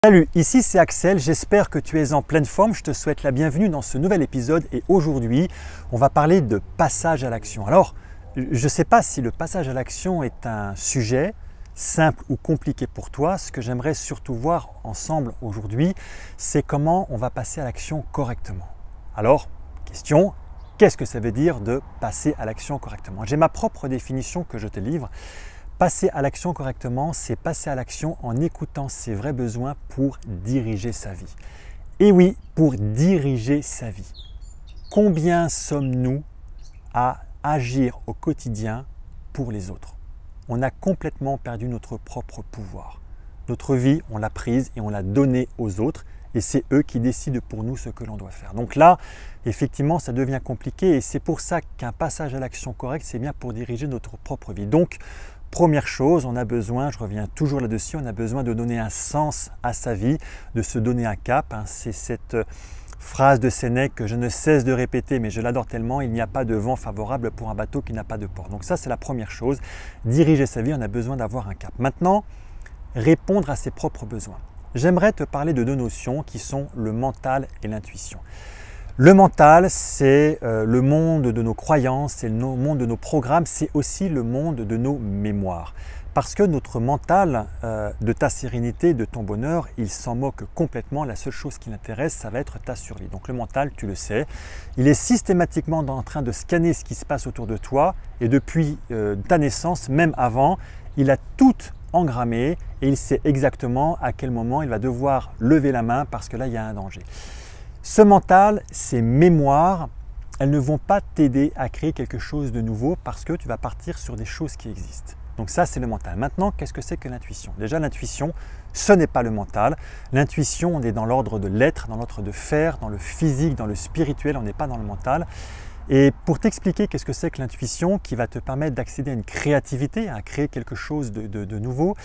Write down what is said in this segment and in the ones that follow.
Salut, ici c'est Axel, j'espère que tu es en pleine forme, je te souhaite la bienvenue dans ce nouvel épisode et aujourd'hui on va parler de passage à l'action. Alors, je ne sais pas si le passage à l'action est un sujet simple ou compliqué pour toi, ce que j'aimerais surtout voir ensemble aujourd'hui, c'est comment on va passer à l'action correctement. Alors, question, qu'est-ce que ça veut dire de passer à l'action correctement? J'ai ma propre définition que je te livre. Passer à l'action correctement, c'est passer à l'action en écoutant ses vrais besoins pour diriger sa vie. Et oui, pour diriger sa vie. Combien sommes-nous à agir au quotidien pour les autres? On a complètement perdu notre propre pouvoir. Notre vie, on l'a prise et on l'a donnée aux autres et c'est eux qui décident pour nous ce que l'on doit faire. Donc là, effectivement, ça devient compliqué et c'est pour ça qu'un passage à l'action correcte, c'est bien pour diriger notre propre vie. Donc, première chose, on a besoin, je reviens toujours là-dessus, on a besoin de donner un sens à sa vie, de se donner un cap. C'est cette phrase de Sénèque que je ne cesse de répéter, mais je l'adore tellement, il n'y a pas de vent favorable pour un bateau qui n'a pas de port. Donc ça, c'est la première chose. Diriger sa vie, on a besoin d'avoir un cap. Maintenant, répondre à ses propres besoins. J'aimerais te parler de deux notions qui sont le mental et l'intuition. Le mental, c'est le monde de nos croyances, c'est le monde de nos programmes, c'est aussi le monde de nos mémoires. Parce que notre mental, de ta sérénité, de ton bonheur, il s'en moque complètement. La seule chose qui l'intéresse, ça va être ta survie. Donc le mental, tu le sais, il est systématiquement en train de scanner ce qui se passe autour de toi. Et depuis ta naissance, même avant, il a tout engrammé et il sait exactement à quel moment il va devoir lever la main parce que là, il y a un danger. Ce mental, ces mémoires, elles ne vont pas t'aider à créer quelque chose de nouveau parce que tu vas partir sur des choses qui existent. Donc ça, c'est le mental. Maintenant, qu'est-ce que c'est que l'intuition? Déjà, l'intuition, ce n'est pas le mental. L'intuition, on est dans l'ordre de l'être, dans l'ordre de faire, dans le physique, dans le spirituel, on n'est pas dans le mental. Et pour t'expliquer qu'est-ce que c'est que l'intuition qui va te permettre d'accéder à une créativité, à créer quelque chose de nouveau,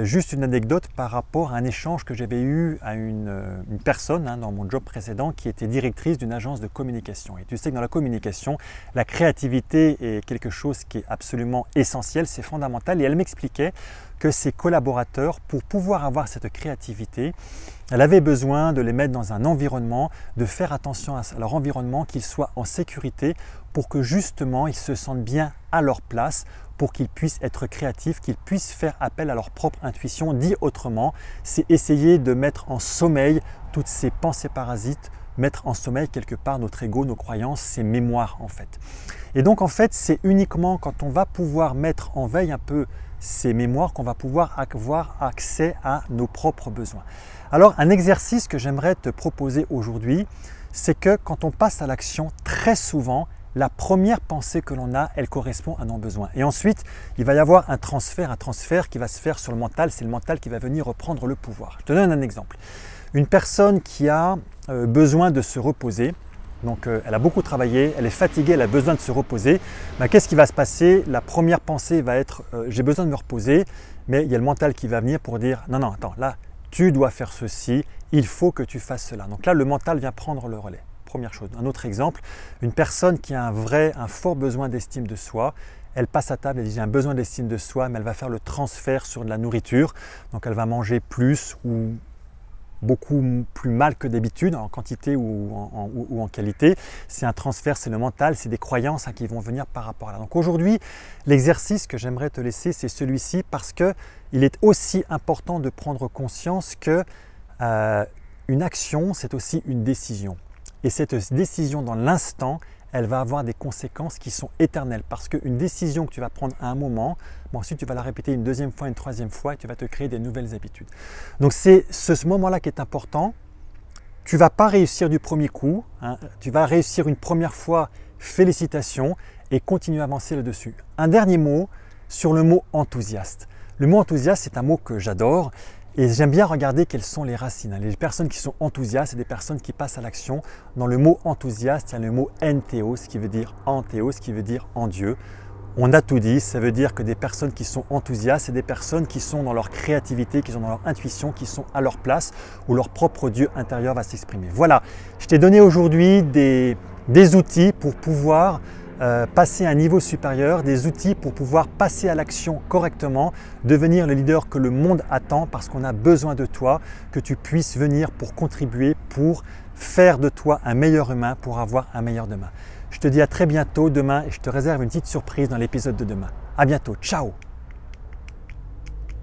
juste une anecdote par rapport à un échange que j'avais eu à une personne dans mon job précédent qui était directrice d'une agence de communication. Et tu sais que dans la communication, la créativité est quelque chose qui est absolument essentiel, c'est fondamental. Et elle m'expliquait que ses collaborateurs, pour pouvoir avoir cette créativité, elle avait besoin de les mettre dans un environnement, de faire attention à leur environnement, qu'ils soient en sécurité pour que justement ils se sentent bien à leur place, pour qu'ils puissent être créatifs, qu'ils puissent faire appel à leur propre intuition. Dit autrement, c'est essayer de mettre en sommeil toutes ces pensées parasites, mettre en sommeil quelque part notre ego, nos croyances, ces mémoires en fait. Et donc en fait, c'est uniquement quand on va pouvoir mettre en veille un peu ces mémoires qu'on va pouvoir avoir accès à nos propres besoins. Alors un exercice que j'aimerais te proposer aujourd'hui, c'est que quand on passe à l'action, très souvent, la première pensée que l'on a, elle correspond à nos besoins. Et ensuite, il va y avoir un transfert qui va se faire sur le mental. C'est le mental qui va venir reprendre le pouvoir. Je te donne un exemple. Une personne qui a besoin de se reposer, donc elle a beaucoup travaillé, elle est fatiguée, elle a besoin de se reposer. Qu'est-ce qui va se passer? La première pensée va être j'ai besoin de me reposer, mais il y a le mental qui va venir pour dire non, attends, là, tu dois faire ceci, il faut que tu fasses cela. Donc là, le mental vient prendre le relais. Première chose. Un autre exemple, une personne qui a un fort besoin d'estime de soi, elle passe à table, elle dit j'ai un besoin d'estime de soi, mais elle va faire le transfert sur de la nourriture. Donc elle va manger plus ou beaucoup plus mal que d'habitude, en quantité ou en qualité. C'est un transfert, c'est le mental, c'est des croyances qui vont venir par rapport à là. Donc aujourd'hui, l'exercice que j'aimerais te laisser, c'est celui-ci parce qu'il est aussi important de prendre conscience que une action, c'est aussi une décision. Et cette décision dans l'instant, elle va avoir des conséquences qui sont éternelles parce qu'une décision que tu vas prendre à un moment, ensuite tu vas la répéter une deuxième fois, une troisième fois et tu vas te créer des nouvelles habitudes. Donc c'est ce moment-là qui est important. Tu ne vas pas réussir du premier coup, tu vas réussir une première fois, félicitations et continue à avancer là-dessus. Un dernier mot sur le mot enthousiaste. Le mot enthousiaste, c'est un mot que j'adore. Et j'aime bien regarder quelles sont les racines. Les personnes qui sont enthousiastes, c'est des personnes qui passent à l'action. Dans le mot enthousiaste, il y a le mot entheos qui veut dire en théos, qui veut dire en Dieu. On a tout dit, ça veut dire que des personnes qui sont enthousiastes, c'est des personnes qui sont dans leur créativité, qui sont dans leur intuition, qui sont à leur place, où leur propre Dieu intérieur va s'exprimer. Voilà, je t'ai donné aujourd'hui des outils pour pouvoir passer à un niveau supérieur, des outils pour pouvoir passer à l'action correctement, devenir le leader que le monde attend parce qu'on a besoin de toi, que tu puisses venir pour contribuer, pour faire de toi un meilleur humain, pour avoir un meilleur demain. Je te dis à très bientôt demain et je te réserve une petite surprise dans l'épisode de demain. À bientôt, ciao!